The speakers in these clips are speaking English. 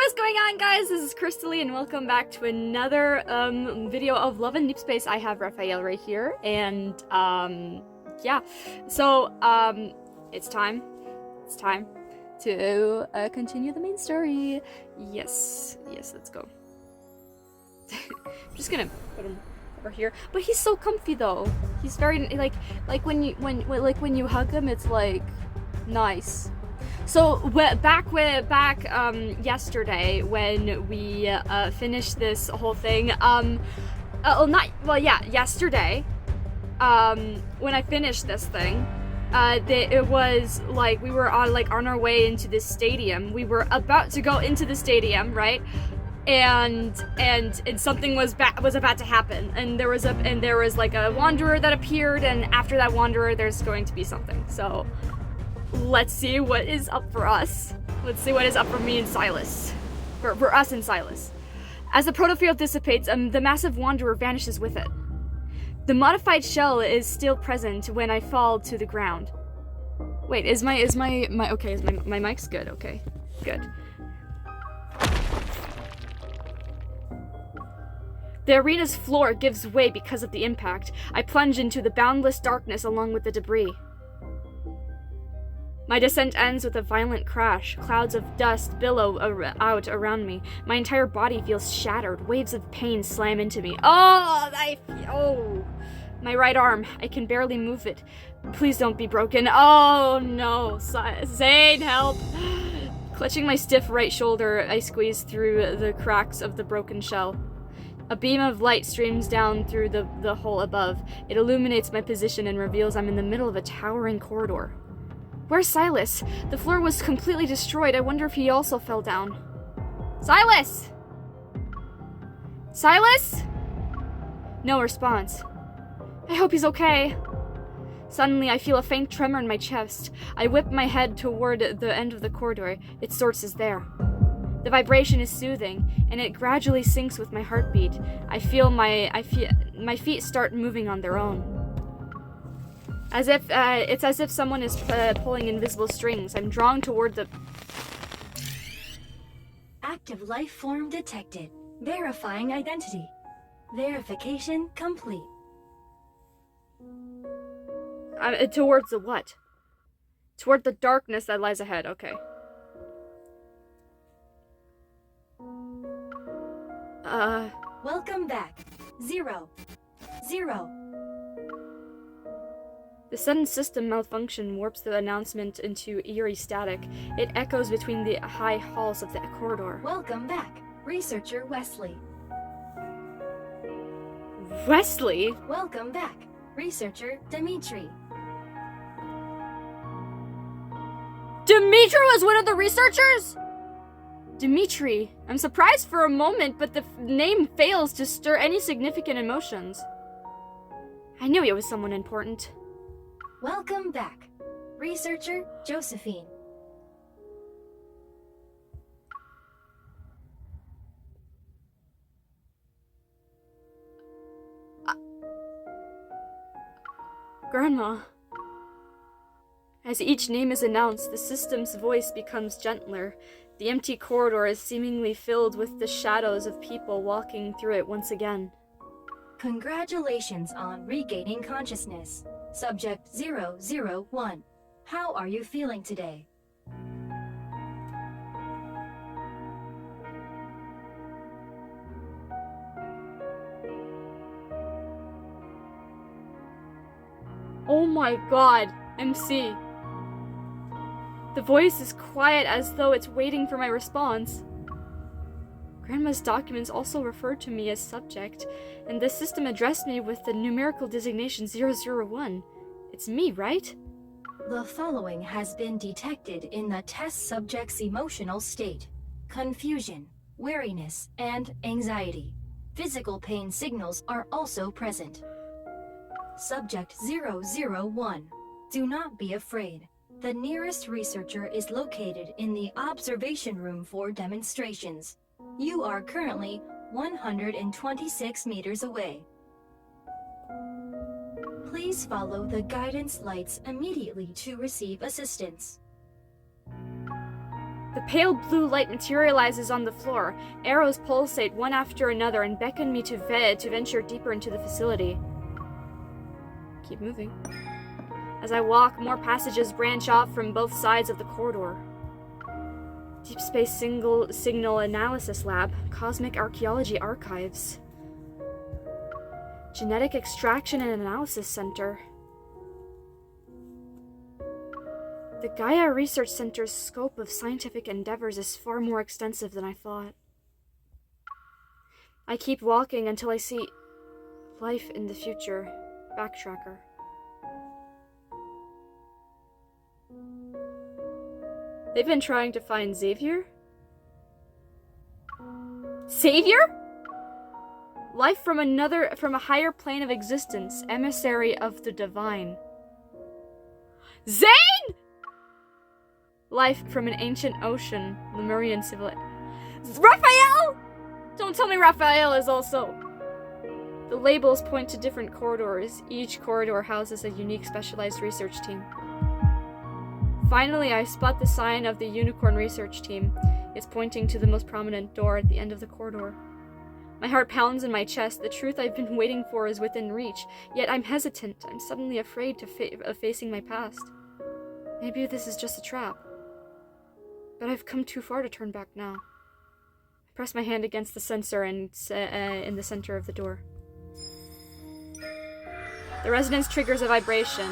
What is going on, guys? This is Crystalie, and welcome back to another video of Love and Deepspace. I have Raphael right here, and yeah, so it's time to continue the main story. Yes, let's go. I'm just gonna put him over here, but he's so comfy though. He's very like when you hug him, it's like nice. So back yesterday when we finished this whole thing, yesterday, when I finished this thing, it was like we were on our way into this stadium. We were about to go into the stadium, right? And something was about to happen, and there was like a wanderer that appeared, and after that wanderer, there's going to be something. So let's see what is up for us. Let's see what is up for me and Silas. For us and Silas. As the protofield dissipates, the massive wanderer vanishes with it. The modified shell is still present when I fall to the ground. Wait, is my mic's good? Okay, good. The arena's floor gives way because of the impact. I plunge into the boundless darkness along with the debris. My descent ends with a violent crash. Clouds of dust billow out around me. My entire body feels shattered. Waves of pain slam into me. Oh! My right arm. I can barely move it. Please don't be broken. Oh no. Zane, help! Clutching my stiff right shoulder, I squeeze through the cracks of the broken shell. A beam of light streams down through the hole above. It illuminates my position and reveals I'm in the middle of a towering corridor. Where's Silas? The floor was completely destroyed. I wonder if he also fell down. Silas! Silas? No response. I hope he's okay. Suddenly, I feel a faint tremor in my chest. I whip my head toward the end of the corridor. Its source is there. The vibration is soothing, and it gradually syncs with my heartbeat. I feel my feet start moving on their own. It's as if someone is pulling invisible strings. I'm drawn toward the... Active life form detected. Verifying identity. Verification complete. Towards the what? Toward the darkness that lies ahead. Okay. Welcome back. 0. The sudden system malfunction warps the announcement into eerie static. It echoes between the high halls of the corridor. Welcome back, Researcher Wesley. Wesley? Welcome back, Researcher Dimitri. Dimitri was one of the researchers? Dimitri. I'm surprised for a moment, but the name fails to stir any significant emotions. I knew he was someone important. Welcome back, Researcher Josephine. Grandma. As each name is announced, the system's voice becomes gentler. The empty corridor is seemingly filled with the shadows of people walking through it once again. Congratulations on regaining consciousness. Subject 001. How are you feeling today? Oh my god, MC. The voice is quiet as though it's waiting for my response. Grandma's documents also referred to me as subject, and the system addressed me with the numerical designation 001. It's me, right? The following has been detected in the test subject's emotional state: confusion, weariness, and anxiety. Physical pain signals are also present. Subject 001. Do not be afraid. The nearest researcher is located in the observation room for demonstrations. You are currently 126 meters away. Please follow the guidance lights immediately to receive assistance. The pale blue light materializes on the floor. Arrows pulsate one after another and beckon me to venture deeper into the facility. Keep moving. As I walk, more passages branch off from both sides of the corridor. Deep Space Signal Analysis Lab, Cosmic Archaeology Archives, Genetic Extraction and Analysis Center. The Gaia Research Center's scope of scientific endeavors is far more extensive than I thought. I keep walking until I see life in the future. Backtracker. They've been trying to find Xavier? Savior? Life from a higher plane of existence, emissary of the divine. Zane! Life from an ancient ocean, Lemurian civilization. Raphael! Don't tell me Raphael is also... The labels point to different corridors. Each corridor houses a unique specialized research team. Finally, I spot the sign of the Unicorn Research Team. It's pointing to the most prominent door at the end of the corridor. My heart pounds in my chest. The truth I've been waiting for is within reach, yet I'm hesitant. I'm suddenly afraid of facing my past. Maybe this is just a trap. But I've come too far to turn back now. I press my hand against the sensor and in the center of the door. The resonance triggers a vibration,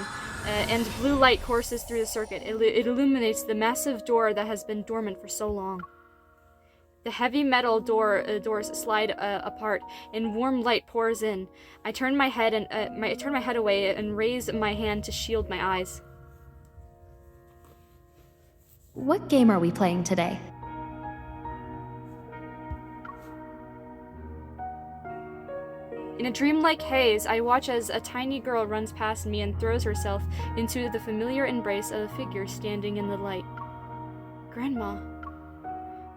and blue light courses through the circuit. It illuminates the massive door that has been dormant for so long. The heavy metal doors slide apart, and warm light pours in. I turn my head away and raise my hand to shield my eyes. What game are we playing today? In a dreamlike haze, I watch as a tiny girl runs past me and throws herself into the familiar embrace of a figure standing in the light. Grandma.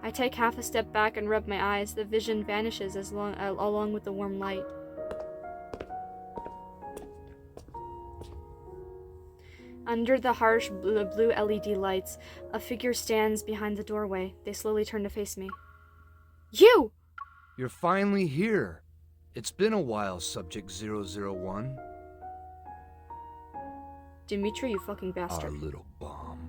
I take half a step back and rub my eyes. The vision vanishes along with the warm light. Under the harsh blue LED lights, a figure stands behind the doorway. They slowly turn to face me. You! You're finally here. It's been a while, Subject 001. Dimitri, you fucking bastard. Our little bomb.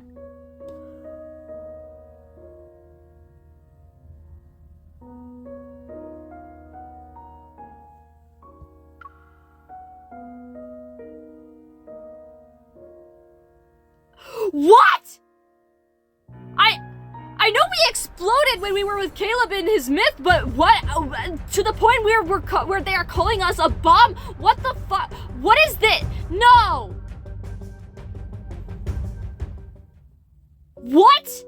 What?! I know we exploded when we were with Caleb in his myth, but what? To the point where they are calling us a bomb? What the fuck? What is this? No! What?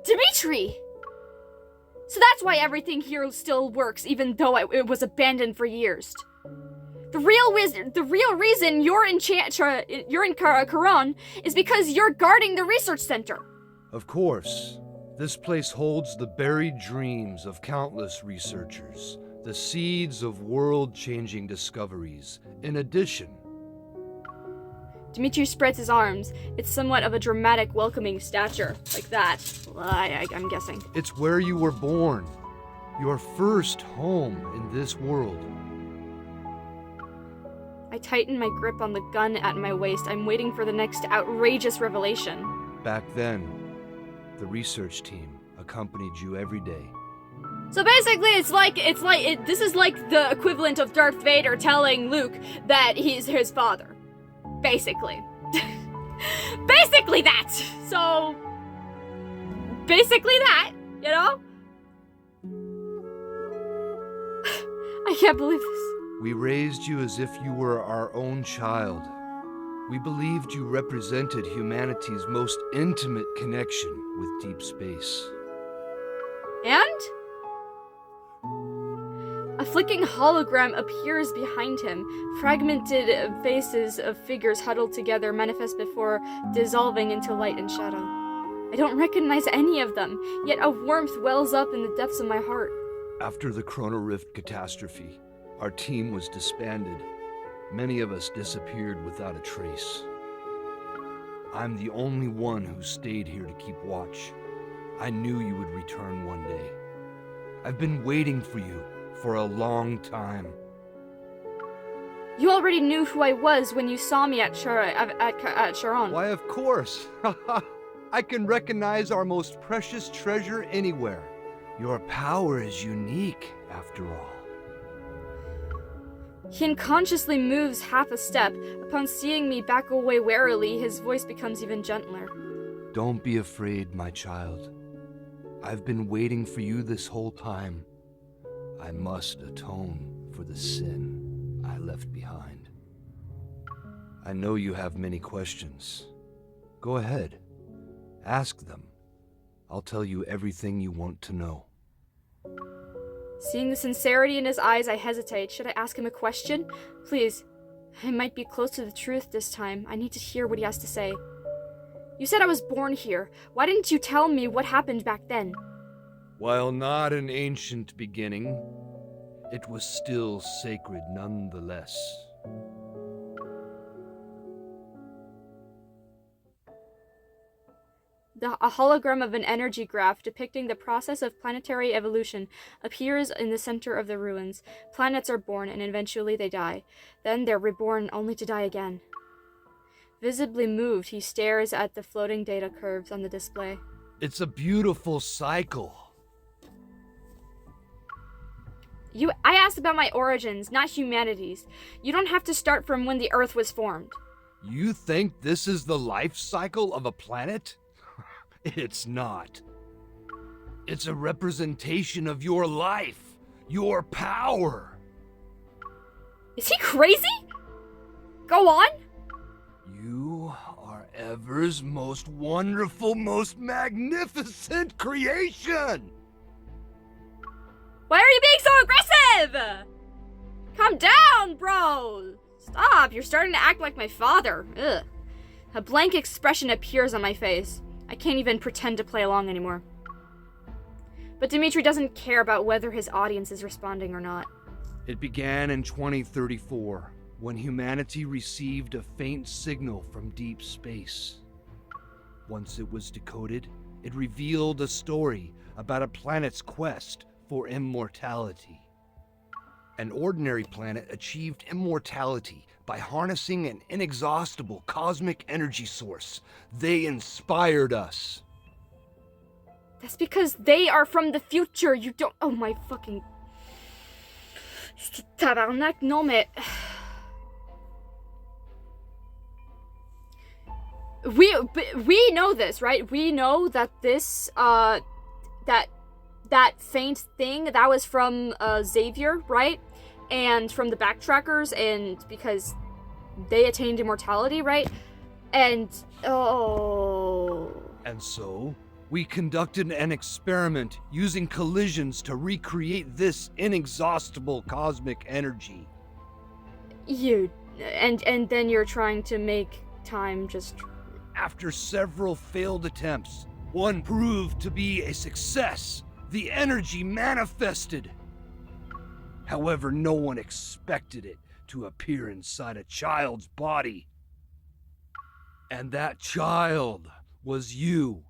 Dimitri! So that's why everything here still works, even though it was abandoned for years. The real reason you're in Karan is because you're guarding the research center. Of course. This place holds the buried dreams of countless researchers, the seeds of world-changing discoveries. In addition... Dimitri spreads his arms. It's somewhat of a dramatic, welcoming stature. Like that, I'm guessing. It's where you were born. Your first home in this world. I tighten my grip on the gun at my waist. I'm waiting for the next outrageous revelation. Back then, the research team accompanied you every day. So basically, this is like the equivalent of Darth Vader telling Luke that he's his father. Basically. Basically that! So... Basically that, you know? I can't believe this. We raised you as if you were our own child. We believed you represented humanity's most intimate connection with deep space. And? A flicking hologram appears behind him. Fragmented faces of figures huddled together manifest before dissolving into light and shadow. I don't recognize any of them, yet a warmth wells up in the depths of my heart. After the Chrono Rift catastrophe, our team was disbanded. Many of us disappeared without a trace. I'm the only one who stayed here to keep watch. I knew you would return one day. I've been waiting for you for a long time. You already knew who I was when you saw me at Charon. Why, of course. I can recognize our most precious treasure anywhere. Your power is unique, after all. He unconsciously moves half a step. Upon seeing me back away warily, his voice becomes even gentler. Don't be afraid, my child. I've been waiting for you this whole time. I must atone for the sin I left behind. I know you have many questions. Go ahead. Ask them. I'll tell you everything you want to know. Seeing the sincerity in his eyes, I hesitate. Should I ask him a question? Please. I might be close to the truth this time. I need to hear what he has to say. You said I was born here. Why didn't you tell me what happened back then? While not an ancient beginning, it was still sacred nonetheless. A hologram of an energy graph depicting the process of planetary evolution appears in the center of the ruins. Planets are born and eventually they die. Then they're reborn only to die again. Visibly moved, he stares at the floating data curves on the display. It's a beautiful cycle. I asked about my origins, not humanity's. You don't have to start from when the Earth was formed. You think this is the life cycle of a planet? It's not. It's a representation of your life, your power. Is he crazy? Go on. You are Ever's most wonderful, most magnificent creation! Why are you being so aggressive? Calm down, bro. Stop, you're starting to act like my father. Ugh. A blank expression appears on my face. I can't even pretend to play along anymore. But Dimitri doesn't care about whether his audience is responding or not. It began in 2034, when humanity received a faint signal from deep space. Once it was decoded, it revealed a story about a planet's quest for immortality. An ordinary planet achieved immortality by harnessing an inexhaustible cosmic energy source. They inspired us. That's because they are from the future. You don't... Oh my fucking... Tabarnak, non mais... We know this, right? We know that this, that faint thing, that was from, Xavier, right? And from the Backtrackers, and because they attained immortality, right? And, oh... And so, we conducted an experiment using collisions to recreate this inexhaustible cosmic energy. And then you're trying to make time just... After several failed attempts, one proved to be a success. The energy manifested. However, no one expected it to appear inside a child's body. And that child was you.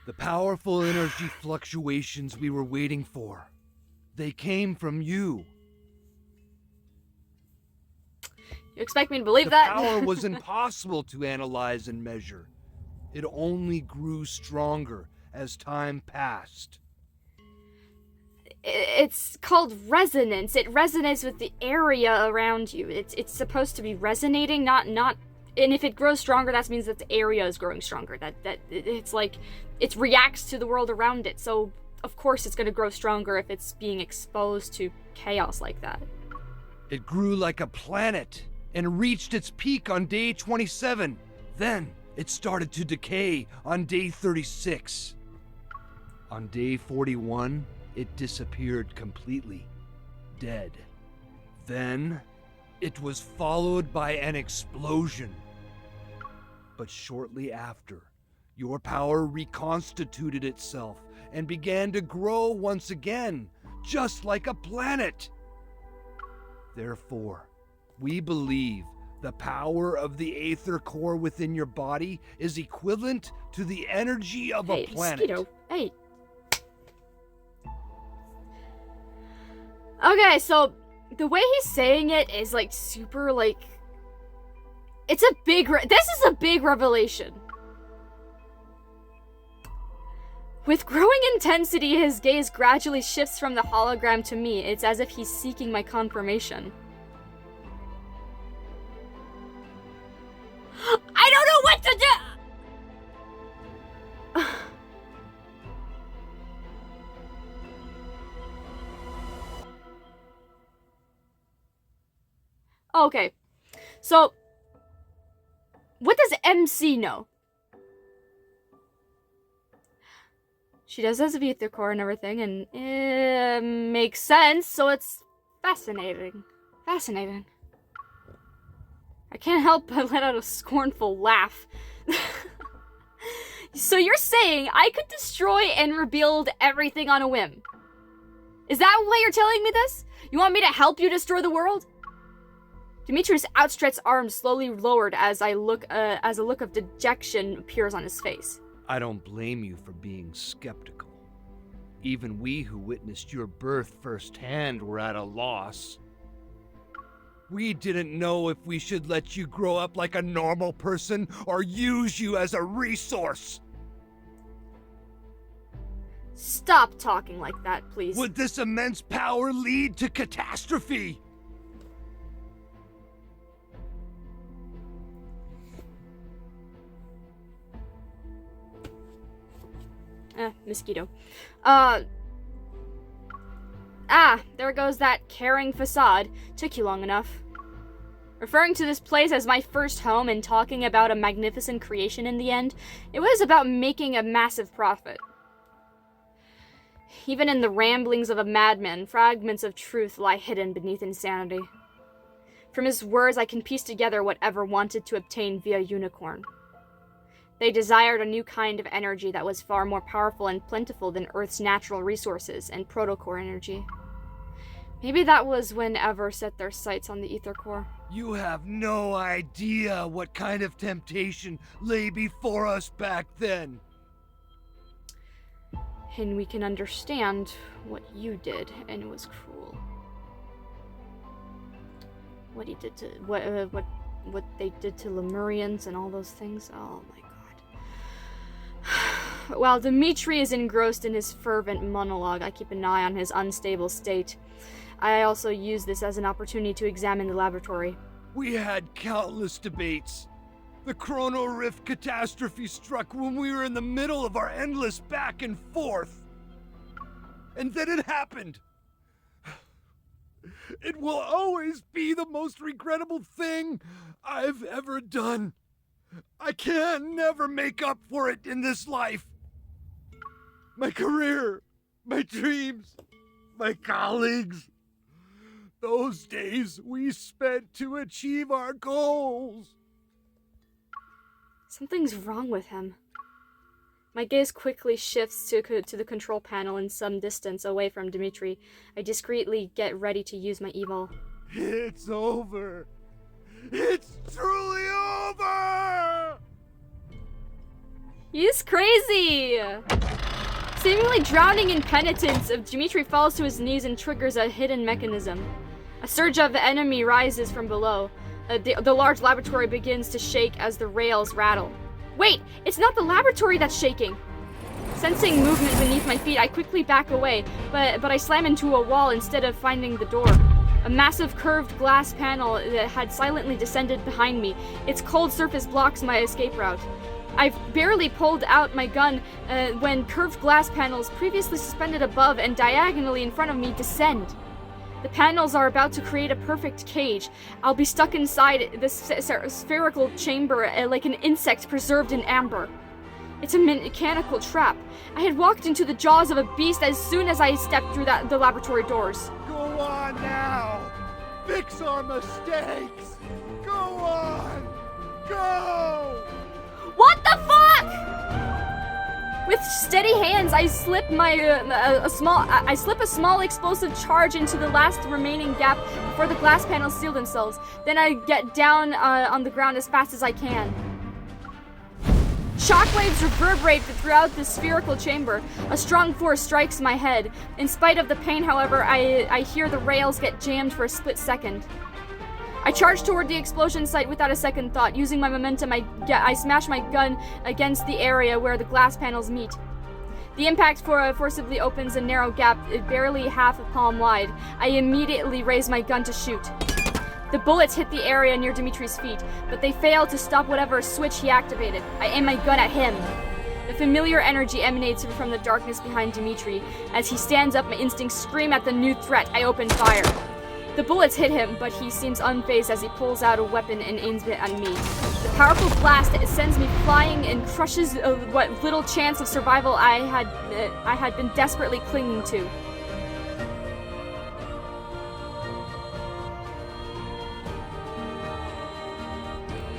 The powerful energy fluctuations we were waiting for, they came from you. You expect me to believe that? The power was impossible to analyze and measure. It only grew stronger as time passed. It's called resonance. It resonates with the area around you. It's supposed to be resonating, not. And if it grows stronger, that means that the area is growing stronger. That it's like it reacts to the world around it. So of course it's going to grow stronger if it's being exposed to chaos like that. It grew like a planet and reached its peak on day 27. Then it started to decay on day 36. On day 41, it disappeared completely, dead. Then, it was followed by an explosion. But shortly after, your power reconstituted itself and began to grow once again, just like a planet. Therefore, we believe The power of the Aether core within your body is equivalent to the energy of a planet. Mosquito. Hey. Okay, so the way he's saying it is like super like... It's a big... This is a big revelation. With growing intensity, his gaze gradually shifts from the hologram to me. It's as if he's seeking my confirmation. I don't know what to do! Okay, so what does MC know? She does has a Aether core and everything, and it makes sense, so it's fascinating. Fascinating. I can't help but let out a scornful laugh. So you're saying I could destroy and rebuild everything on a whim? Is that why you're telling me this? You want me to help you destroy the world? Dimitri's outstretched arm slowly lowered as a look of dejection appears on his face. I don't blame you for being skeptical. Even we who witnessed your birth firsthand were at a loss. We didn't know if we should let you grow up like a normal person or use you as a resource. Stop talking like that, please. Would this immense power lead to catastrophe? Mosquito. There goes that caring facade. Took you long enough. Referring to this place as my first home and talking about a magnificent creation in the end, it was about making a massive profit. Even in the ramblings of a madman, fragments of truth lie hidden beneath insanity. From his words, I can piece together whatever wanted to obtain via unicorn. They desired a new kind of energy that was far more powerful and plentiful than Earth's natural resources and protocore energy. Maybe that was when Ever set their sights on the Aether core. You have no idea what kind of temptation lay before us back then. And we can understand what you did, and it was cruel. What he did to what they did to Lemurians and all those things. Oh my god. While Dimitri is engrossed in his fervent monologue, I keep an eye on his unstable state. I also use this as an opportunity to examine the laboratory. We had countless debates. The Chrono Rift catastrophe struck when we were in the middle of our endless back and forth. And then it happened. It will always be the most regrettable thing I've ever done. I can never make up for it in this life. My career, my dreams, my colleagues. Those days we spent to achieve our goals. Something's wrong with him. My gaze quickly shifts to the control panel in some distance away from Dimitri. I discreetly get ready to use my evil. It's over. It's truly over! He's crazy! Seemingly drowning in penitence, Dimitri falls to his knees and triggers a hidden mechanism. A surge of enemy rises from below. The large laboratory begins to shake as the rails rattle. Wait, it's not the laboratory that's shaking! Sensing movement beneath my feet, I quickly back away, but I slam into a wall instead of finding the door. A massive curved glass panel that had silently descended behind me. Its cold surface blocks my escape route. I've barely pulled out my gun when curved glass panels previously suspended above and diagonally in front of me descend. The panels are about to create a perfect cage. I'll be stuck inside this spherical chamber like an insect preserved in amber. It's a mechanical trap. I had walked into the jaws of a beast as soon as I stepped through the laboratory doors. Go on now! Fix our mistakes! Go on! Go! What the fuck?! With steady hands, I slip a small explosive charge into the last remaining gap before the glass panels seal themselves. Then I get down on the ground as fast as I can. Shockwaves reverberate throughout the spherical chamber. A strong force strikes my head. In spite of the pain, however, I hear the rails get jammed for a split second. I charge toward the explosion site without a second thought. Using my momentum, I smash my gun against the area where the glass panels meet. The impact forcibly opens a narrow gap, barely half a palm wide. I immediately raise my gun to shoot. The bullets hit the area near Dimitri's feet, but they fail to stop whatever switch he activated. I aim my gun at him. The familiar energy emanates from the darkness behind Dimitri. As he stands up, my instincts scream at the new threat. I open fire. The bullets hit him, but he seems unfazed as he pulls out a weapon and aims it at me. The powerful blast sends me flying and crushes what little chance of survival I had been desperately clinging to.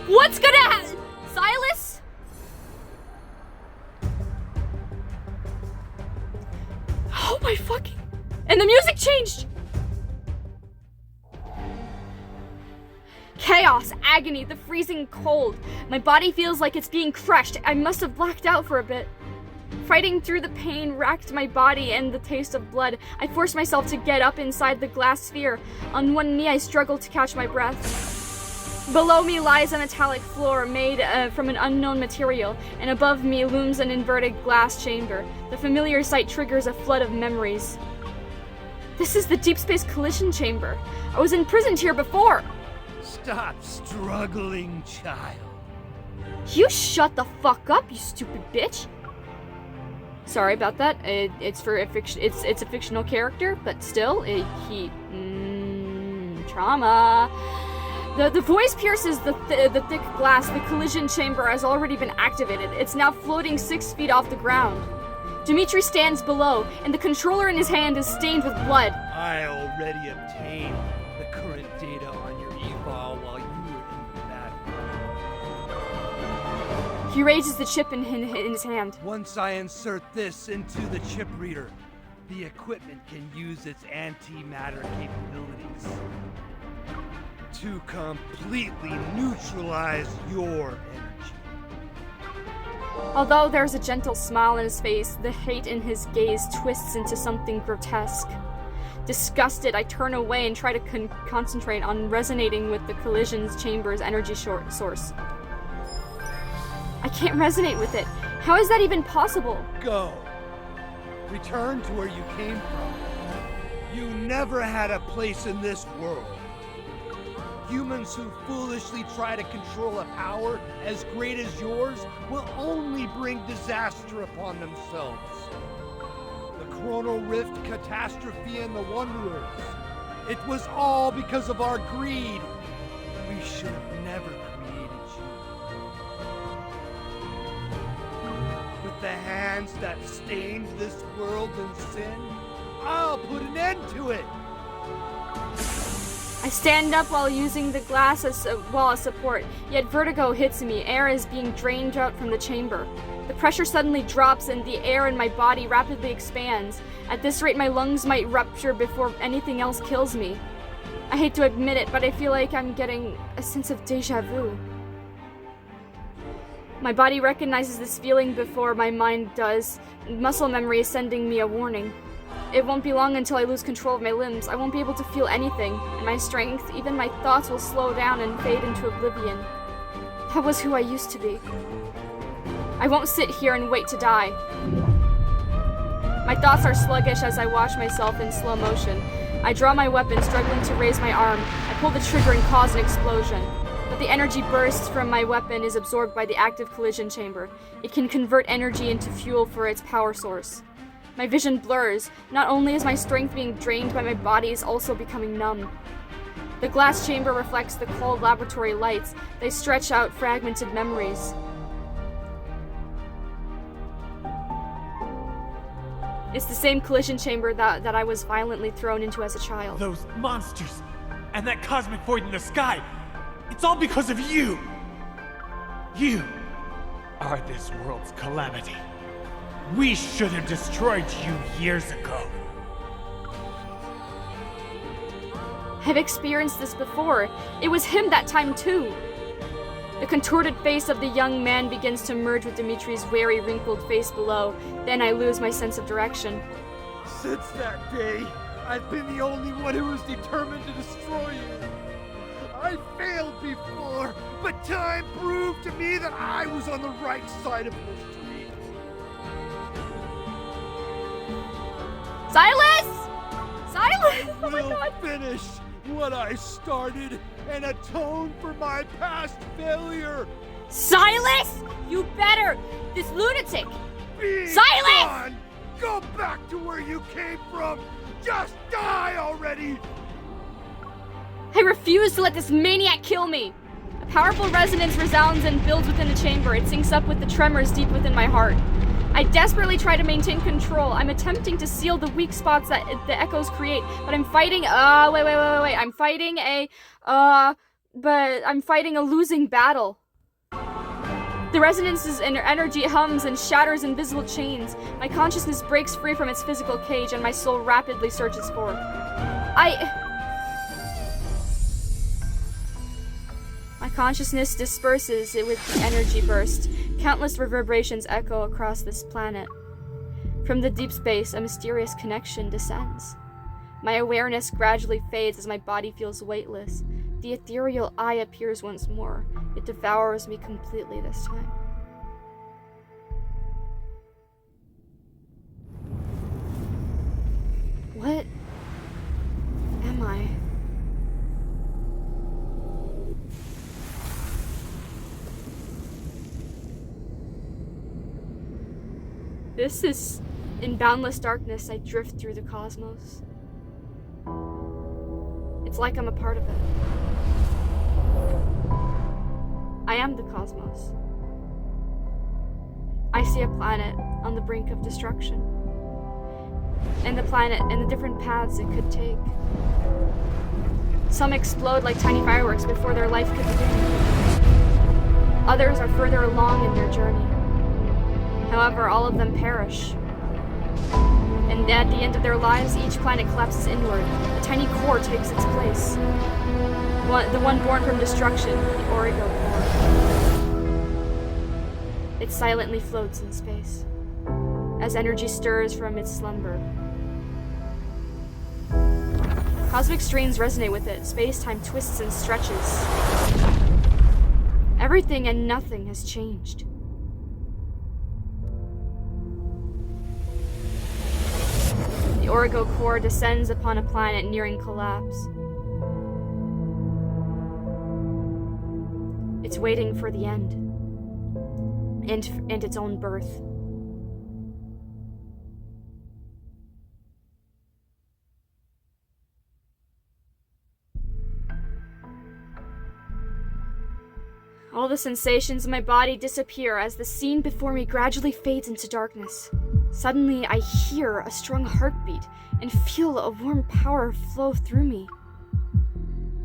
What's gonna happen? Silas? Oh my fucking... And the music changed! Chaos, agony, the freezing cold. My body feels like it's being crushed. I must have blacked out for a bit. Fighting through the pain racked my body and the taste of blood. I forced myself to get up inside the glass sphere. On one knee, I struggled to catch my breath. Below me lies a metallic floor made from an unknown material, and above me looms an inverted glass chamber. The familiar sight triggers a flood of memories. This is the deep space collision chamber. I was imprisoned here before. Stop struggling, child. You shut the fuck up, you stupid bitch. Sorry about that. It's for a fiction. It's a fictional character, but still, trauma. The voice pierces the thick glass. The collision chamber has already been activated. It's now floating 6 feet off the ground. Dimitri stands below, and the controller in his hand is stained with blood. I already obtained the current data on your eval while you were in the battle. He raises the chip in his hand. Once I insert this into the chip reader, the equipment can use its antimatter capabilities to completely neutralize your energy. Although there's a gentle smile on his face, the hate in his gaze twists into something grotesque. Disgusted, I turn away and try to concentrate on resonating with the collision chamber's energy source. I can't resonate with it. How is that even possible? Go. Return to where you came from. You never had a place in this world. Humans who foolishly try to control a power as great as yours will only bring disaster upon themselves. The Chronal Rift catastrophe and the Wanderers. It was all because of our greed. We should have never created you. With the hands that stained this world in sin, I'll put an end to it. I stand up while using the glass as a wall as support, yet vertigo hits me. Air is being drained out from the chamber. The pressure suddenly drops and the air in my body rapidly expands. At this rate, my lungs might rupture before anything else kills me. I hate to admit it, but I feel like I'm getting a sense of déjà vu. My body recognizes this feeling before my mind does. Muscle memory is sending me a warning. It won't be long until I lose control of my limbs. I won't be able to feel anything, and my strength, even my thoughts, will slow down and fade into oblivion. That was who I used to be. I won't sit here and wait to die. My thoughts are sluggish as I watch myself in slow motion. I draw my weapon, struggling to raise my arm. I pull the trigger and cause an explosion. But the energy burst from my weapon is absorbed by the active collision chamber. It can convert energy into fuel for its power source. My vision blurs. Not only is my strength being drained, but my body is also becoming numb. The glass chamber reflects the cold laboratory lights. They stretch out fragmented memories. It's the same collision chamber that I was violently thrown into as a child. Those monsters and that cosmic void in the sky. It's all because of you. You are this world's calamity. We should have destroyed you years ago. I've experienced this before. It was him that time too. The contorted face of the young man begins to merge with Dimitri's wary, wrinkled face below. Then I lose my sense of direction. Since that day, I've been the only one who was determined to destroy you. I failed before, but time proved to me that I was on the right side of history. Silas! Silas! Oh my Will god! finish what I started and atone for my past failure. Silas! You better! This lunatic! Be Silence! gone! Go back to where you came from! Just die already! I refuse to let this maniac kill me! A powerful resonance resounds and builds within the chamber. It syncs up with the tremors deep within my heart. I desperately try to maintain control. I'm attempting to seal the weak spots that the echoes create, but I'm fighting. Wait. I'm fighting I'm fighting a losing battle. The resonance's energy hums and shatters invisible chains. My consciousness breaks free from its physical cage, and my soul rapidly searches for. My consciousness disperses it with energy burst. Countless reverberations echo across this planet. From the deep space, a mysterious connection descends. My awareness gradually fades as my body feels weightless. The ethereal eye appears once more. It devours me completely this time. What am I? This is... In boundless darkness, I drift through the cosmos. It's like I'm a part of it. I am the cosmos. I see a planet on the brink of destruction. And the planet and the different paths it could take. Some explode like tiny fireworks before their life could begin. Others are further along in their journey. However, all of them perish. And at the end of their lives, each planet collapses inward. A tiny core takes its place. The one born from destruction, the Origo core. It silently floats in space, as energy stirs from its slumber. Cosmic strains resonate with it. Space-time twists and stretches. Everything and nothing has changed. The Origo core descends upon a planet nearing collapse. It's waiting for the end. And its own birth. All the sensations in my body disappear as the scene before me gradually fades into darkness. Suddenly, I hear a strong heartbeat and feel a warm power flow through me.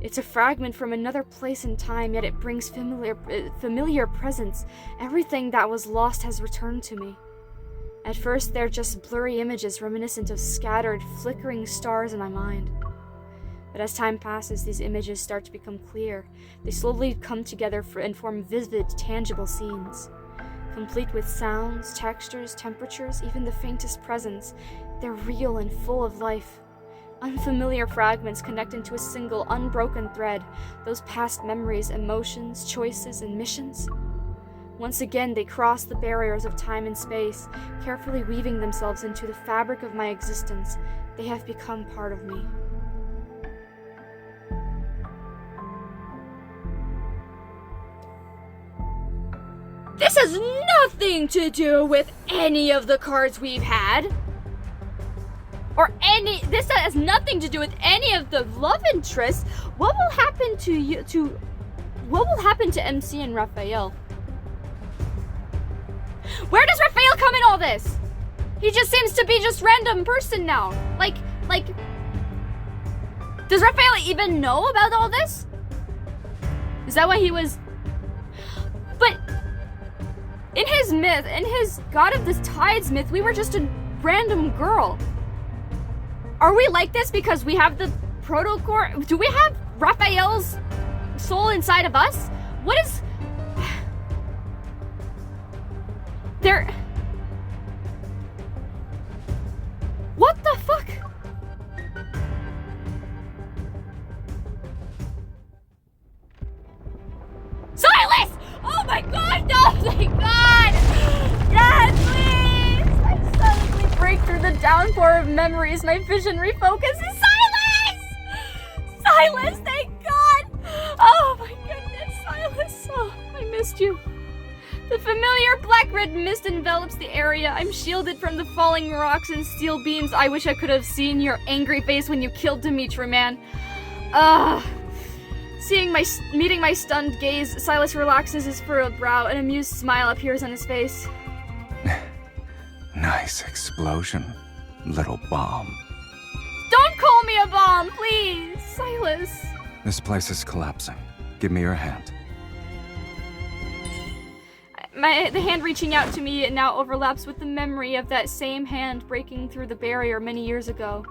It's a fragment from another place and time, yet it brings familiar presence. Everything that was lost has returned to me. At first, they're just blurry images reminiscent of scattered, flickering stars in my mind. But as time passes, these images start to become clear. They slowly come together and form vivid, tangible scenes. Complete with sounds, textures, temperatures, even the faintest presence. They're real and full of life. Unfamiliar fragments connect into a single, unbroken thread. Those past memories, emotions, choices, and missions. Once again, they cross the barriers of time and space, carefully weaving themselves into the fabric of my existence. They have become part of me. This has nothing to do with any of the cards we've had. This has nothing to do with any of the love interests. What will happen to MC and Raphael? Where does Raphael come in all this? He just seems to be just random person now. Like, does Raphael even know about all this? Is that why he was... But... in his myth, in his God of the Tides myth, we were just a random girl. Are we like this because we have the proto-core? Do we have Raphael's soul inside of us? What is... There... What the fuck? Silas! Oh my god! No! Thank God! Yes, please! I suddenly break through the downpour of memories. My vision refocuses. Silas! Silas, thank God! Oh my goodness, Silas! Oh, I missed you. The familiar black-red mist envelops the area. I'm shielded from the falling rocks and steel beams. I wish I could have seen your angry face when you killed Dimitri, man. Meeting my stunned gaze, Silas relaxes his furrowed brow. An amused smile appears on his face. Nice explosion, little bomb. Don't call me a bomb, please, Silas. This place is collapsing. Give me your hand. The hand reaching out to me now overlaps with the memory of that same hand breaking through the barrier many years ago.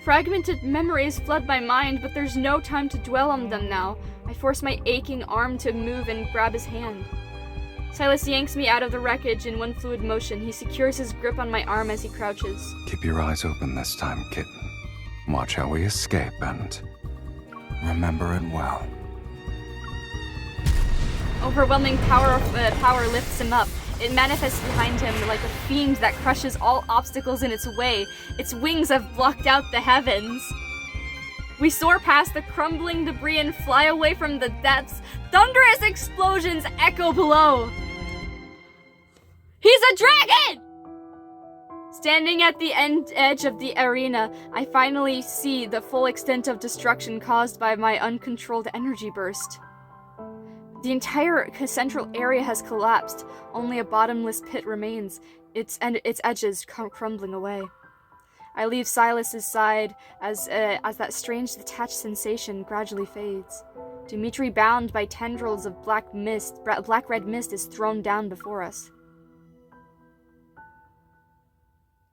Fragmented memories flood my mind, but there's no time to dwell on them now. I force my aching arm to move and grab his hand. Silas yanks me out of the wreckage in one fluid motion. He secures his grip on my arm as he crouches. Keep your eyes open this time, kitten. Watch how we escape and remember it well. Overwhelming power lifts him up. It manifests behind him like a fiend that crushes all obstacles in its way. Its wings have blocked out the heavens. We soar past the crumbling debris and fly away from the depths. Thunderous explosions echo below. He's a dragon! Standing at the edge of the arena, I finally see the full extent of destruction caused by my uncontrolled energy burst. The entire central area has collapsed. Only a bottomless pit remains, its edges crumbling away. I leave Silas's side as that strange detached sensation gradually fades. Dimitri, bound by tendrils of black red mist, is thrown down before us.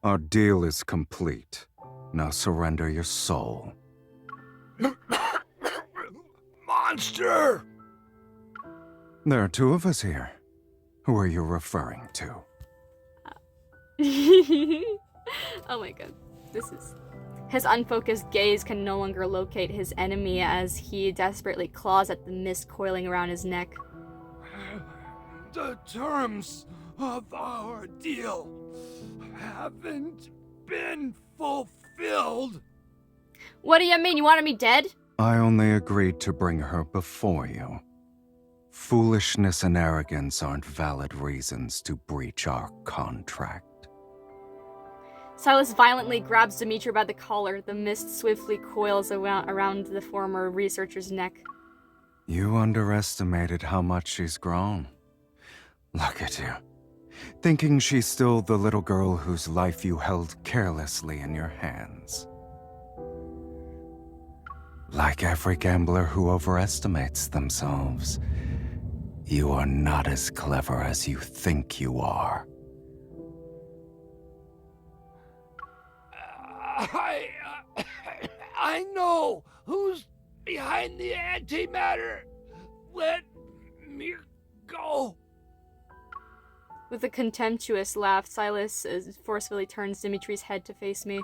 Our deal is complete. Now surrender your soul. Monster! There are two of us here. Who are you referring to? Oh my god. His unfocused gaze can no longer locate his enemy as he desperately claws at the mist coiling around his neck. The terms of our deal haven't been fulfilled. What do you mean? You wanted me dead? I only agreed to bring her before you. Foolishness and arrogance aren't valid reasons to breach our contract. Silas violently grabs Dimitri by the collar. The mist swiftly coils around the former researcher's neck. You underestimated how much she's grown. Look at you. Thinking she's still the little girl whose life you held carelessly in your hands. Like every gambler who overestimates themselves, you are not as clever as you think you are. I know who's behind the antimatter. Let me go. With a contemptuous laugh, Silas forcefully turns Dimitri's head to face me.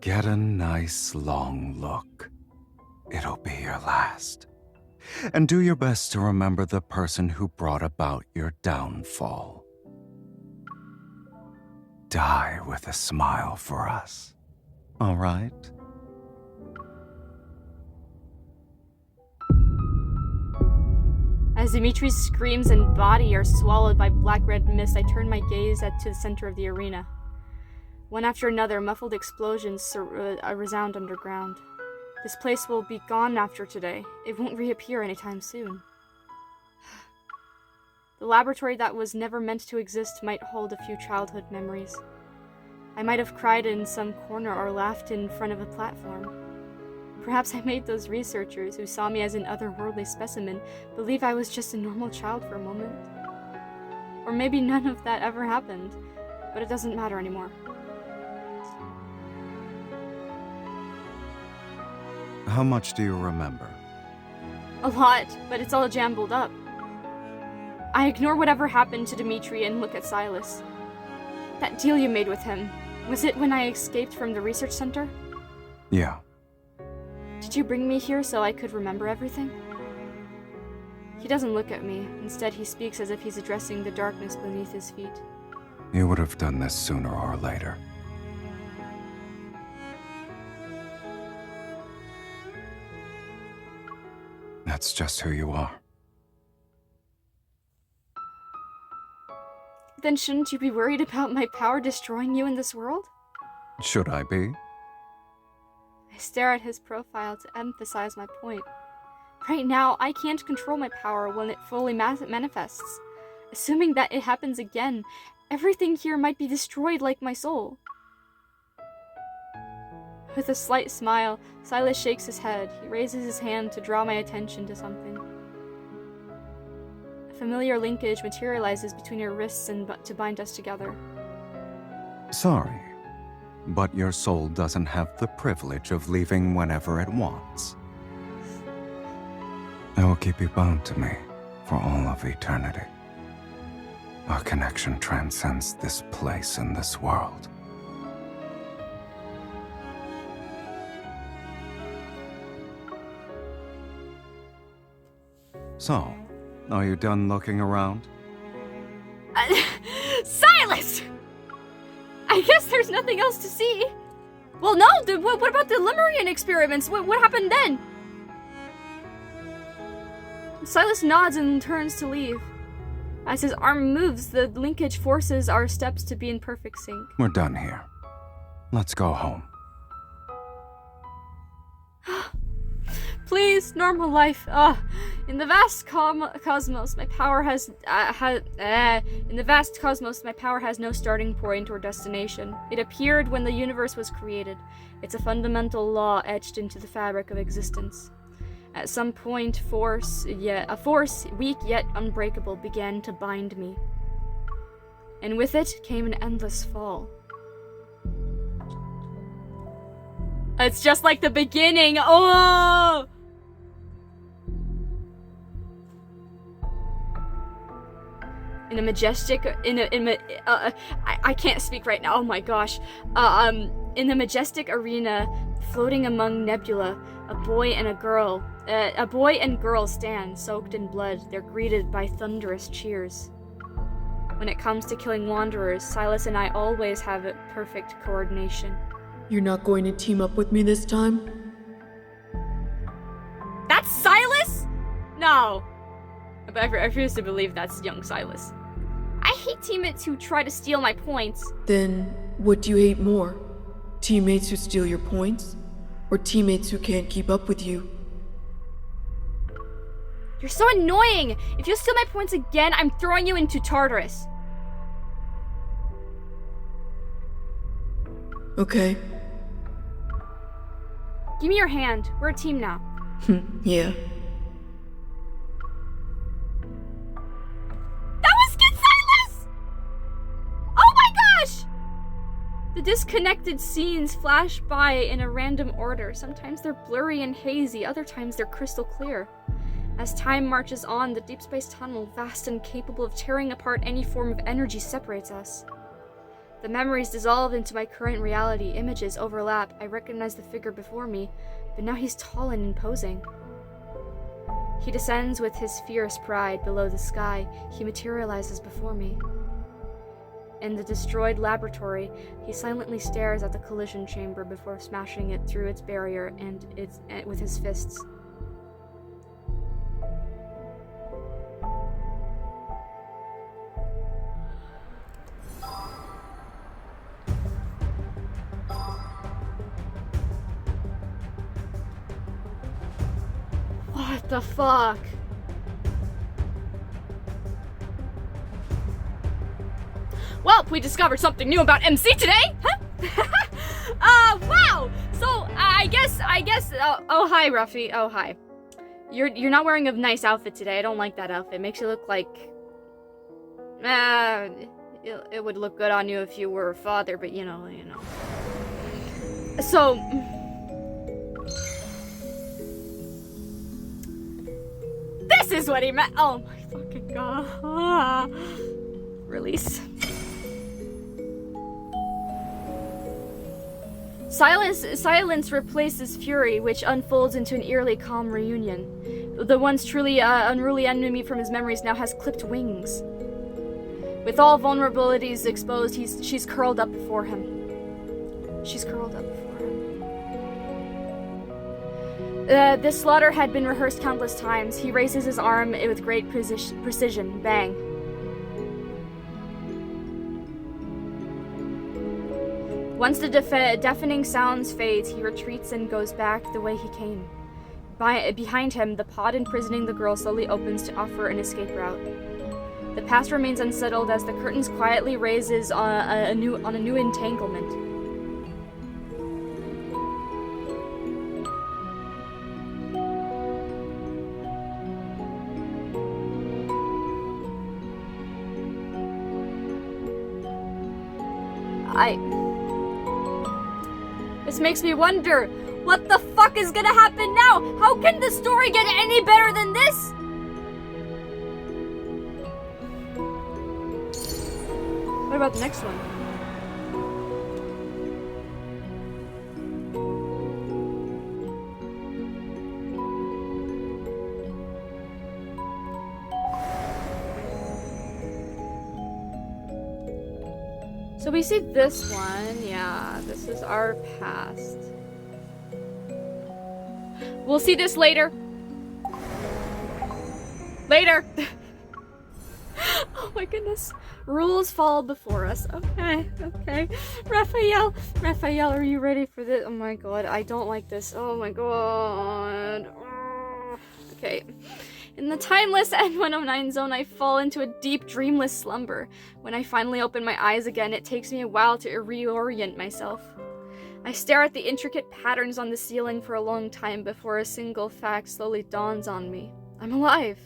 Get a nice long look. It'll be your last. And do your best to remember the person who brought about your downfall. Die with a smile for us. All right? As Dimitri's screams and body are swallowed by black-red mist, I turn my gaze to the center of the arena. One after another, muffled explosions resound underground. This place will be gone after today. It won't reappear anytime soon. The laboratory that was never meant to exist might hold a few childhood memories. I might have cried in some corner or laughed in front of a platform. Perhaps I made those researchers who saw me as an otherworldly specimen believe I was just a normal child for a moment. Or maybe none of that ever happened. But it doesn't matter anymore. How much do you remember? A lot, but it's all jumbled up. I ignore whatever happened to Dimitri and look at Silas. That deal you made with him, was it when I escaped from the research center? Yeah. Did you bring me here so I could remember everything? He doesn't look at me. Instead, he speaks as if he's addressing the darkness beneath his feet. You would have done this sooner or later. That's just who you are. Then shouldn't you be worried about my power destroying you in this world? Should I be? I stare at his profile to emphasize my point. Right now, I can't control my power when it fully manifests. Assuming that it happens again, everything here might be destroyed like my soul. With a slight smile, Silas shakes his head. He raises his hand to draw my attention to something. A familiar linkage materializes between your wrists and to bind us together. Sorry, but your soul doesn't have the privilege of leaving whenever it wants. I will keep you bound to me for all of eternity. Our connection transcends this place and this world. So, are you done looking around? Silas! I guess there's nothing else to see. Well, no, what about the Lemurian experiments? What happened then? Silas nods and turns to leave. As his arm moves, the linkage forces our steps to be in perfect sync. We're done here. Let's go home. Please, normal life. In the vast cosmos, my power has in the vast cosmos, my power has no starting point or destination. It appeared when the universe was created. It's a fundamental law etched into the fabric of existence. At some point, a force weak yet unbreakable began to bind me. And with it came an endless fall. It's just like the beginning. Oh! In a majestic, I can't speak right now. Oh my gosh. In the majestic arena, floating among nebula, a boy and girl stand, soaked in blood. They're greeted by thunderous cheers. When it comes to killing wanderers, Silas and I always have perfect coordination. You're not going to team up with me this time? That's Silas? No. But I refuse to believe that's young Silas. I hate teammates who try to steal my points. Then, what do you hate more? Teammates who steal your points? Or teammates who can't keep up with you? You're so annoying! If you steal my points again, I'm throwing you into Tartarus. Okay. Give me your hand. We're a team now. Yeah. That was Kid Silas! Oh my gosh! The disconnected scenes flash by in a random order. Sometimes they're blurry and hazy, other times they're crystal clear. As time marches on, the deep space tunnel, vast and capable of tearing apart any form of energy, separates us. The memories dissolve into my current reality. Images overlap. I recognize the figure before me, but now he's tall and imposing. He descends with his fierce pride below the sky. He materializes before me. In the destroyed laboratory, he silently stares at the collision chamber before smashing it through its barrier with his fists. What the fuck? Well, we discovered something new about MC today, huh? Wow! So, I guess, oh, hi, Ruffy. Oh, hi. You're not wearing a nice outfit today. I don't like that outfit. It makes you look like It would look good on you if you were a father, but you know. So... This is what he meant! Oh my fucking god. Release. Silence replaces fury, which unfolds into an eerily calm reunion. The once truly unruly enemy from his memories now has clipped wings. With all vulnerabilities exposed, she's curled up before him. She's curled up before him. This slaughter had been rehearsed countless times. He raises his arm with great precision. Bang. Once the deafening sounds fades, he retreats and goes back the way he came. Behind him, the pod imprisoning the girl slowly opens to offer an escape route. The past remains unsettled as the curtains quietly raises on a new entanglement. This makes me wonder, what the fuck is gonna happen now? How can the story get any better than this? What about the next one? So we see this one, yeah, this is our past. We'll see this later. Later! Oh my goodness. Rules fall before us. Okay. Raphael, are you ready for this? Oh my god, I don't like this. Oh my god. Okay. In the timeless N109 zone, I fall into a deep, dreamless slumber. When I finally open my eyes again, it takes me a while to reorient myself. I stare at the intricate patterns on the ceiling for a long time before a single fact slowly dawns on me. I'm alive.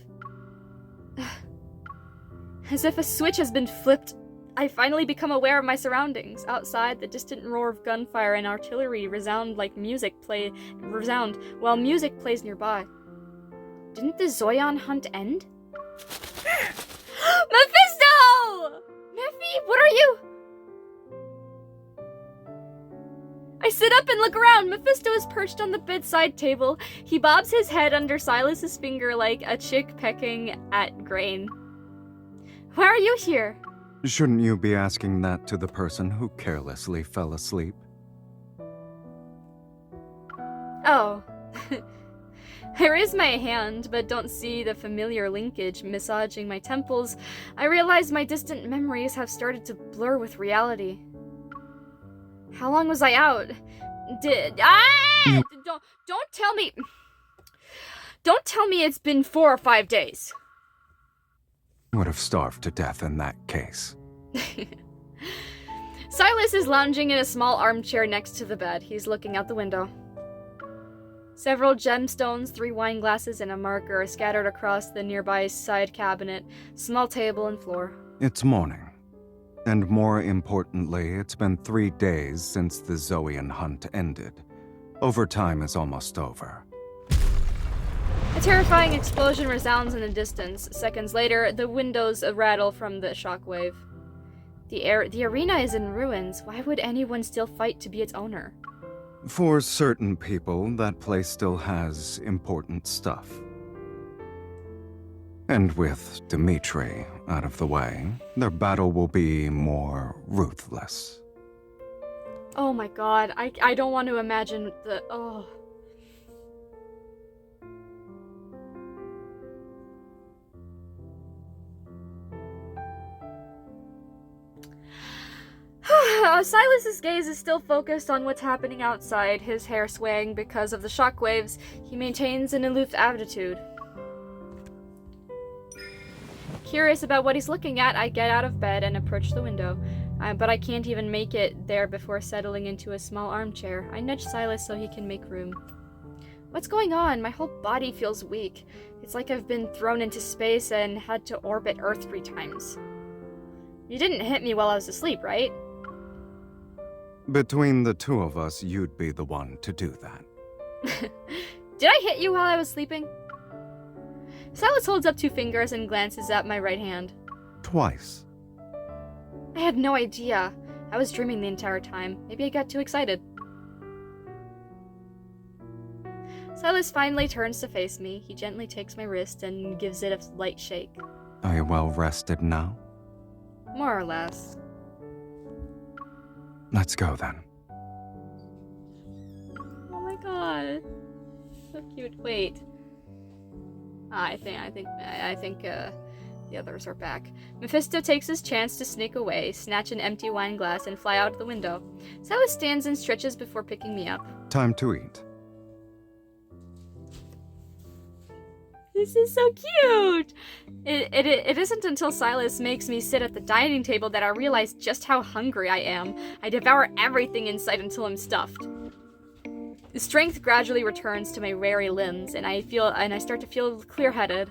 As if a switch has been flipped, I finally become aware of my surroundings. Outside, the distant roar of gunfire and artillery resound while music plays nearby. Didn't the Zoyan hunt end? Mephisto! Mephi, what are you? I sit up and look around. Mephisto is perched on the bedside table. He bobs his head under Silas's finger like a chick pecking at grain. Why are you here? Shouldn't you be asking that to the person who carelessly fell asleep? Oh. I raise my hand, but don't see the familiar linkage massaging my temples. I realize my distant memories have started to blur with reality. How long was I out? Don't tell me. Don't tell me it's been 4 or 5 days. Would have starved to death in that case. Silas is lounging in a small armchair next to the bed. He's looking out the window. Several gemstones, 3 wine glasses, and a marker are scattered across the nearby side cabinet, small table, and floor. It's morning. And more importantly, it's been 3 days since the Zoyan hunt ended. Overtime is almost over. A terrifying explosion resounds in the distance. Seconds later, the windows rattle from the shockwave. The arena is in ruins. Why would anyone still fight to be its owner? For certain people, that place still has important stuff. And with Dimitri out of the way, their battle will be more ruthless. Oh my god, I don't want to imagine the... oh... Silas's gaze is still focused on what's happening outside, his hair swaying because of the shockwaves. He maintains an aloof attitude. Curious about what he's looking at, I get out of bed and approach the window. But I can't even make it there before settling into a small armchair. I nudge Silas so he can make room. What's going on? My whole body feels weak. It's like I've been thrown into space and had to orbit Earth 3 times. You didn't hit me while I was asleep, right? Between the two of us, you'd be the one to do that. Did I hit you while I was sleeping? Silas holds up 2 fingers and glances at my right hand. Twice. I had no idea. I was dreaming the entire time. Maybe I got too excited. Silas finally turns to face me. He gently takes my wrist and gives it a light shake. Are you well rested now? More or less. Let's go then. Oh my god. So cute. Wait. I think the others are back. Mephisto takes his chance to sneak away, snatch an empty wine glass, and fly out the window. Silas stands and stretches before picking me up. Time to eat. This is so cute! It isn't until Silas makes me sit at the dining table that I realize just how hungry I am. I devour everything in sight until I'm stuffed. The strength gradually returns to my weary limbs, and I start to feel clear-headed.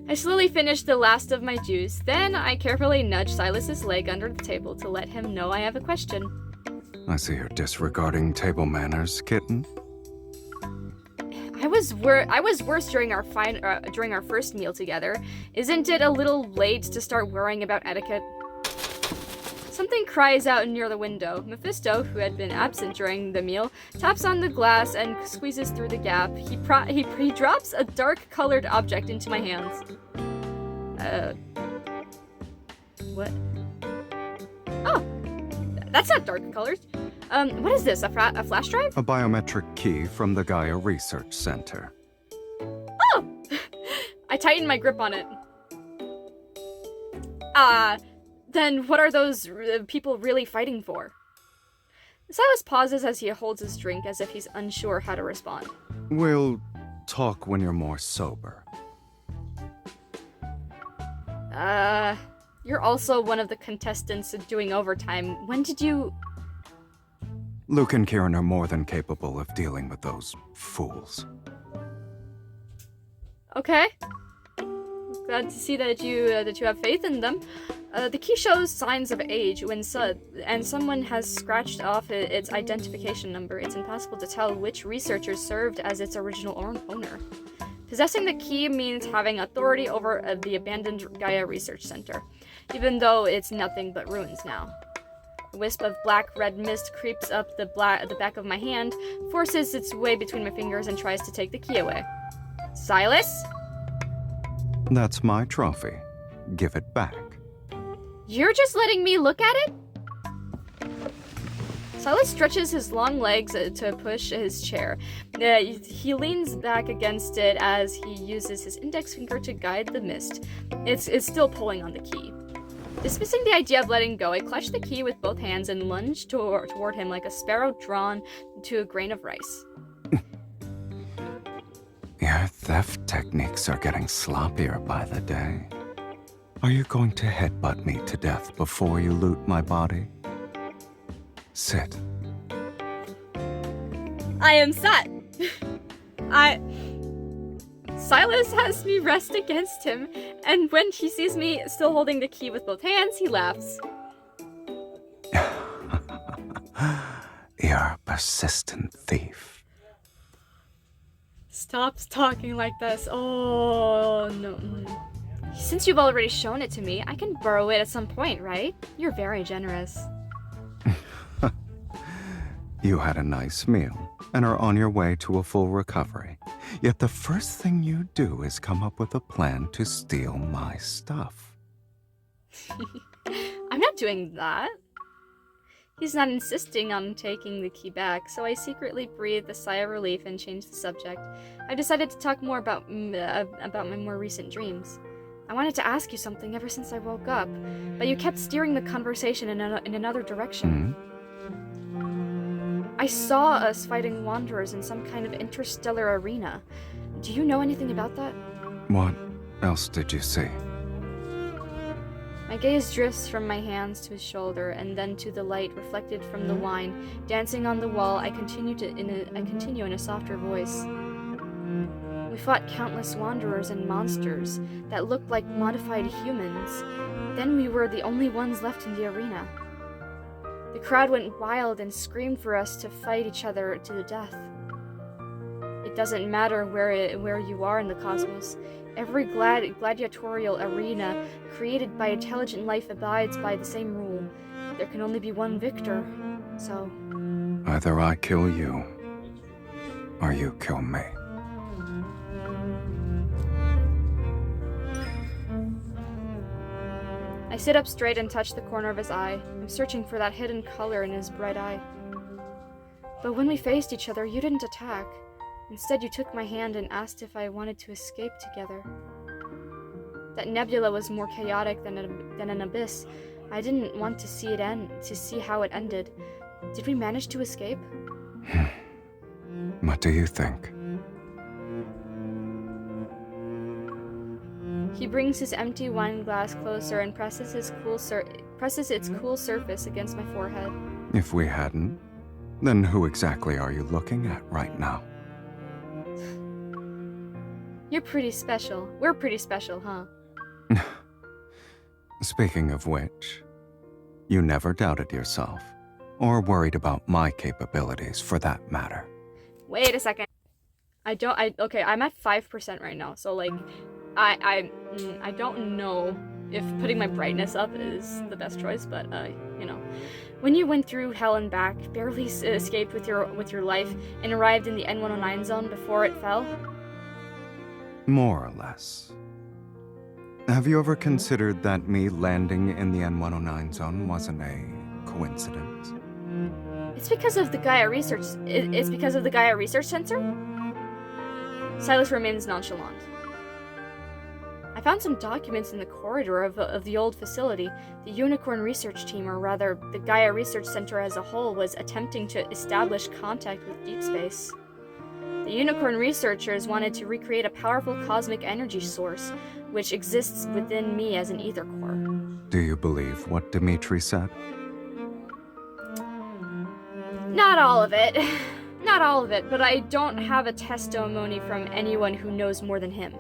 I slowly finish the last of my juice, then I carefully nudge Silas's leg under the table to let him know I have a question. I see you're disregarding table manners, kitten. I was worse during our first meal together. Isn't it a little late to start worrying about etiquette? Something cries out near the window. Mephisto, who had been absent during the meal, taps on the glass and squeezes through the gap. He drops a dark-colored object into my hands. What? Oh, that's not dark-colored. What is this? A flash drive? A biometric key from the Gaia Research Center. Oh! I tighten my grip on it. Then what are those people really fighting for? Silas pauses as he holds his drink as if he's unsure how to respond. We'll talk when you're more sober. You're also one of the contestants doing overtime. When did you... Luke and Kieran are more than capable of dealing with those fools. Okay. Glad to see that you have faith in them. The key shows signs of age and someone has scratched off its identification number. It's impossible to tell which researcher served as its original owner. Possessing the key means having authority over the abandoned Gaia Research Center, even though it's nothing but ruins now. A wisp of black-red mist creeps up the back of my hand, forces its way between my fingers, and tries to take the key away. Silas? That's my trophy. Give it back. You're just letting me look at it? Silas stretches his long legs to push his chair. He leans back against it as he uses his index finger to guide the mist. It's still pulling on the key. Dismissing the idea of letting go, I clutch the key with both hands and lunge toward him like a sparrow drawn to a grain of rice. Your theft techniques are getting sloppier by the day. Are you going to headbutt me to death before you loot my body? Sit. I am sat. Silas has me rest against him, and when he sees me still holding the key with both hands, he laughs. You're a persistent thief. Stop talking like this. Oh, no. Since you've already shown it to me, I can borrow it at some point, right? You're very generous. You had a nice meal and are on your way to a full recovery. Yet the first thing you do is come up with a plan to steal my stuff. I'm not doing that. He's not insisting on taking the key back, so I secretly breathe a sigh of relief and change the subject. I've decided to talk more about my more recent dreams. I wanted to ask you something ever since I woke up, but you kept steering the conversation in another direction. I saw us fighting wanderers in some kind of interstellar arena. Do you know anything about that? What else did you see? My gaze drifts from my hands to his shoulder, and then to the light reflected from the wine dancing on the wall. I continue in a softer voice. We fought countless wanderers and monsters that looked like modified humans. Then we were the only ones left in the arena. The crowd went wild and screamed for us to fight each other to the death. It doesn't matter where you are in the cosmos. Every gladiatorial arena created by intelligent life abides by the same rule. There can only be one victor, so... Either I kill you, or you kill me. I sit up straight and touch the corner of his eye. I'm searching for that hidden color in his bright eye. But when we faced each other, you didn't attack. Instead, you took my hand and asked if I wanted to escape together. That nebula was more chaotic than an abyss. I didn't want to see it end, to see how it ended. Did we manage to escape? What do you think? He brings his empty wine glass closer and presses its cool surface against my forehead. If we hadn't, then who exactly are you looking at right now? You're pretty special. We're pretty special, huh? Speaking of which, you never doubted yourself, or worried about my capabilities for that matter. Wait a second. Okay, I'm at 5% right now, so like, I don't know if putting my brightness up is the best choice, but you know, when you went through hell and back, barely escaped with your life, and arrived in the N109 zone before it fell. More or less. Have you ever considered that me landing in the N109 zone wasn't a coincidence? It's because of the Gaia research. It's because of the Gaia research sensor. Silas remains nonchalant. I found some documents in the corridor of the old facility. The Unicorn research team, or rather, the Gaia Research Center as a whole, was attempting to establish contact with deep space. The Unicorn researchers wanted to recreate a powerful cosmic energy source, which exists within me as an ether core. Do you believe what Dimitri said? Not all of it. Not all of it, but I don't have a testimony from anyone who knows more than him.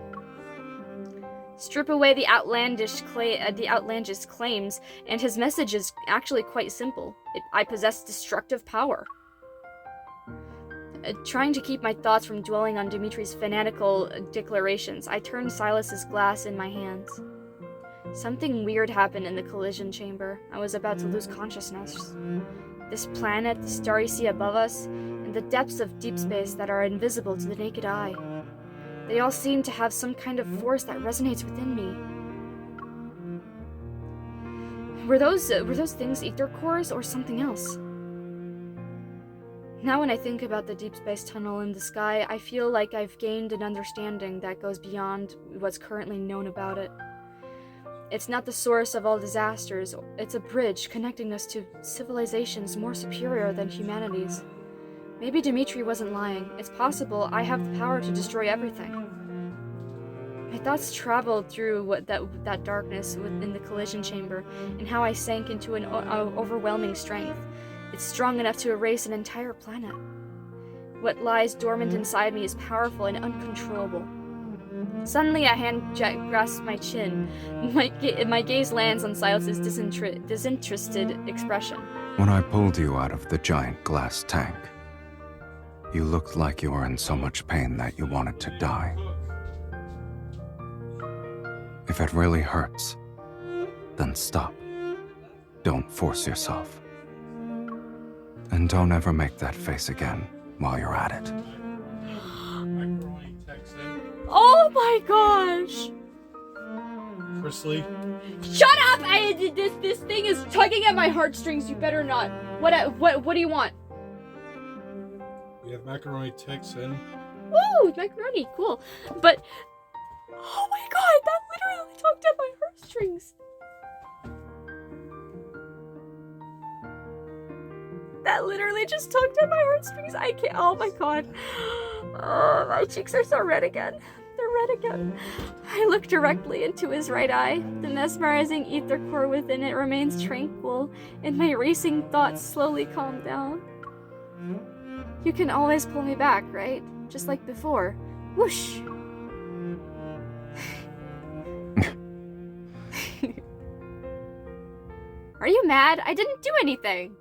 Strip away the outlandish claims, and his message is actually quite simple. I possess destructive power. Trying to keep my thoughts from dwelling on Dimitri's fanatical declarations, I turned Silas's glass in my hands. Something weird happened in the collision chamber. I was about to lose consciousness. This planet, the starry sea above us, and the depths of deep space that are invisible to the naked eye. They all seem to have some kind of force that resonates within me. Were those things ether cores or something else? Now when I think about the deep space tunnel in the sky, I feel like I've gained an understanding that goes beyond what's currently known about it. It's not the source of all disasters, it's a bridge connecting us to civilizations more superior than humanity's. Maybe Dimitri wasn't lying. It's possible I have the power to destroy everything. My thoughts traveled through that darkness within the collision chamber, and how I sank into an overwhelming strength. It's strong enough to erase an entire planet. What lies dormant inside me is powerful and uncontrollable. Suddenly, a hand grasps my chin. My gaze lands on Silas's disinterested expression. When I pulled you out of the giant glass tank, you looked like you were in so much pain that you wanted to die. If it really hurts, then stop. Don't force yourself. And don't ever make that face again while you're at it. Oh my gosh! Chrisley? Shut up! This thing is tugging at my heartstrings. You better not. What do you want? We have macaroni ticks in. Ooh, macaroni, cool. But oh my god, that literally tugged at my heartstrings. That literally just tugged at my heartstrings. I can't. Oh my god. Oh, my cheeks are so red again. They're red again. I look directly into his right eye. The mesmerizing ether core within it remains tranquil, and my racing thoughts slowly calm down. You can always pull me back, right? Just like before. Whoosh. Are you mad? I didn't do anything.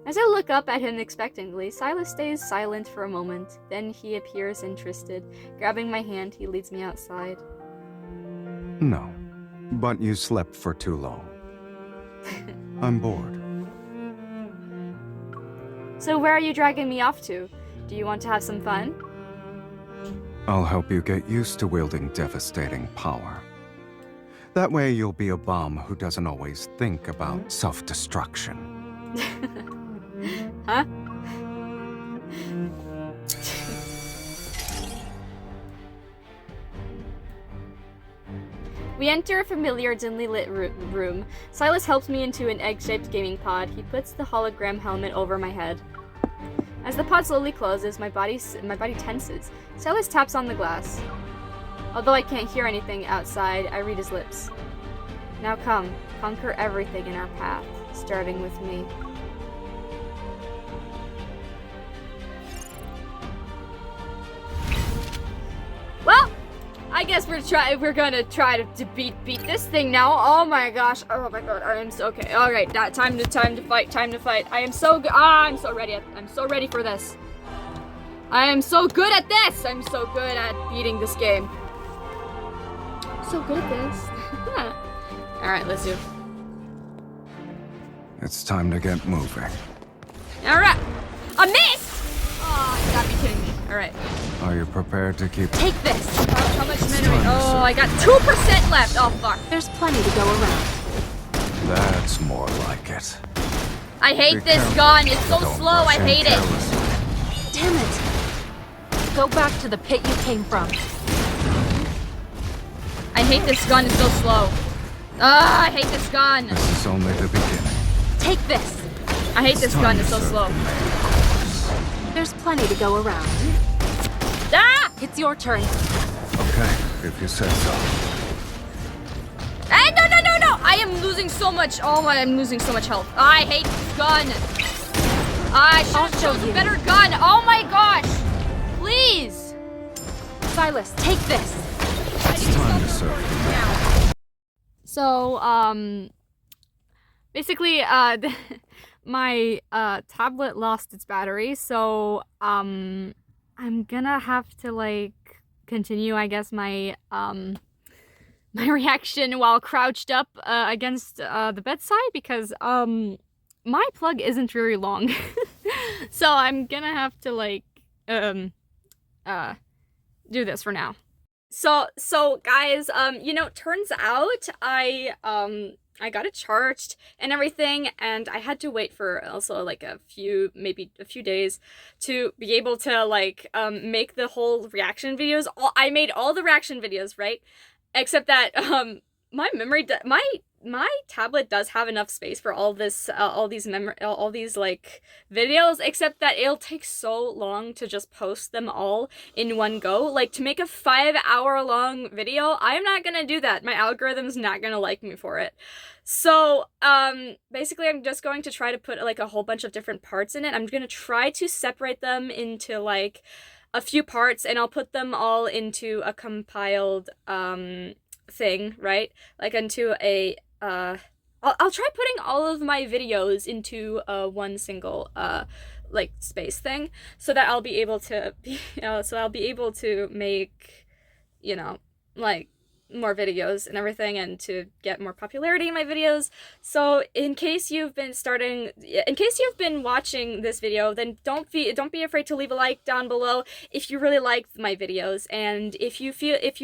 As I look up at him expectantly, Silas stays silent for a moment. Then he appears interested. Grabbing my hand, he leads me outside. No, but you slept for too long. I'm bored. So where are you dragging me off to? Do you want to have some fun? I'll help you get used to wielding devastating power. That way you'll be a bomb who doesn't always think about self-destruction. Huh? We enter a familiar, dimly lit room. Silas helps me into an egg-shaped gaming pod. He puts the hologram helmet over my head. As the pod slowly closes, my body tenses. Silas taps on the glass. Although I can't hear anything outside, I read his lips. Now come, conquer everything in our path, starting with me. Well, I guess we're gonna try to beat this thing now. Oh my gosh. Oh my god. I am so okay. All right, time to fight. I am so good. I'm so ready. I'm so ready for this. I am so good at this. I'm so good at beating this game. So good at this. All right, let's do. It's time to get moving. All right. A miss. Oh, you gotta be kidding me. All right. Are you prepared to keep... Take this. How much memory? Oh, I got 2% left. Oh, fuck. There's plenty to go around. That's more like it. I hate Be this careful. gun. It's so Don't slow. I rush in hate it. carelessly. Damn it! Go back to the pit you came from. I hate this gun. It's so slow. I hate this gun. This is only the beginning. Take this. I hate this gun. It's so slow. There's plenty to go around. Ah! It's your turn. Okay, if you say so. Hey, no! I am losing so much. Oh, I'm losing so much health. I hate this gun. I should have chosen a better gun. Oh my gosh. Please. Silas, take this. It's time to serve you now. So, basically, my tablet lost its battery, so I'm gonna have to like continue, I guess, my my reaction while crouched up against the bedside because my plug isn't very long. So I'm gonna have to like do this for now. So guys, turns out I got it charged and everything, and I had to wait for also like maybe a few days to be able to like make the whole reaction videos. I made all the reaction videos, right? Except that my my tablet does have enough space for all these like videos, except that it'll take so long to just post them all in one go. Like to make a 5-hour long video, I'm not gonna do that. My algorithm's not gonna like me for it. So basically I'm just going to try to put like a whole bunch of different parts in it. I'm gonna try to separate them into like a few parts, and I'll put them all into a compiled thing, right? Like into a I'll try putting all of my videos into one single like space thing, so that I'll be able to make, like more videos and everything, and to get more popularity in my videos. So in case you've been watching this video, then don't be afraid to leave a like down below if you really liked my videos, and if you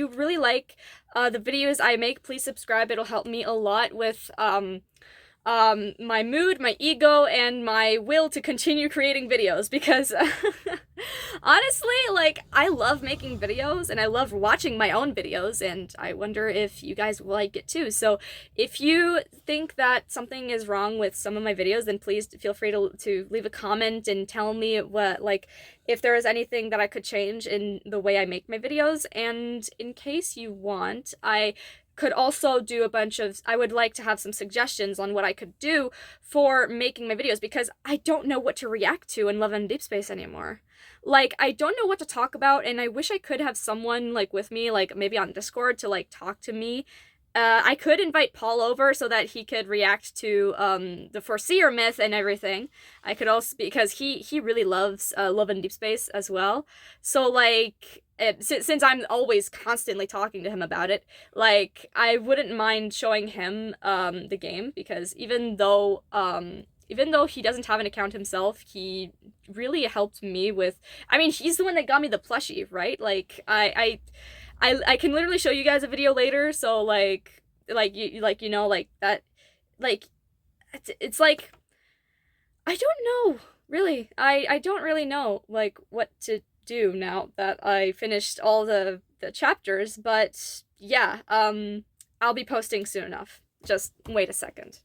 really like the videos I make, please subscribe. It'll help me a lot with my mood, my ego, and my will to continue creating videos, because honestly, like, I love making videos and I love watching my own videos, and I wonder if you guys will like it too. So if you think that something is wrong with some of my videos, then please feel free to leave a comment and tell me what, like, if there is anything that I could change in the way I make my videos. And in case you want, I could also do a bunch of, I would like to have some suggestions on what I could do for making my videos, because I don't know what to react to in Love and Deep Space anymore. Like, I don't know what to talk about, and I wish I could have someone, like, with me, like, maybe on Discord to, like, talk to me. I could invite Paul over so that he could react to, the Foreseer myth and everything. I could also, because he really loves, Love and Deep Space as well. So, like, since I'm always constantly talking to him about it, like, I wouldn't mind showing him, the game, because even though he doesn't have an account himself, he really helped me with, I mean, he's the one that got me the plushie, right? Like, I can literally show you guys a video later, so, like, you know, like, that, like, it's like, I don't know, really, I don't really know, like, what to do now that I finished all the chapters, but, yeah, I'll be posting soon enough. Just wait a second.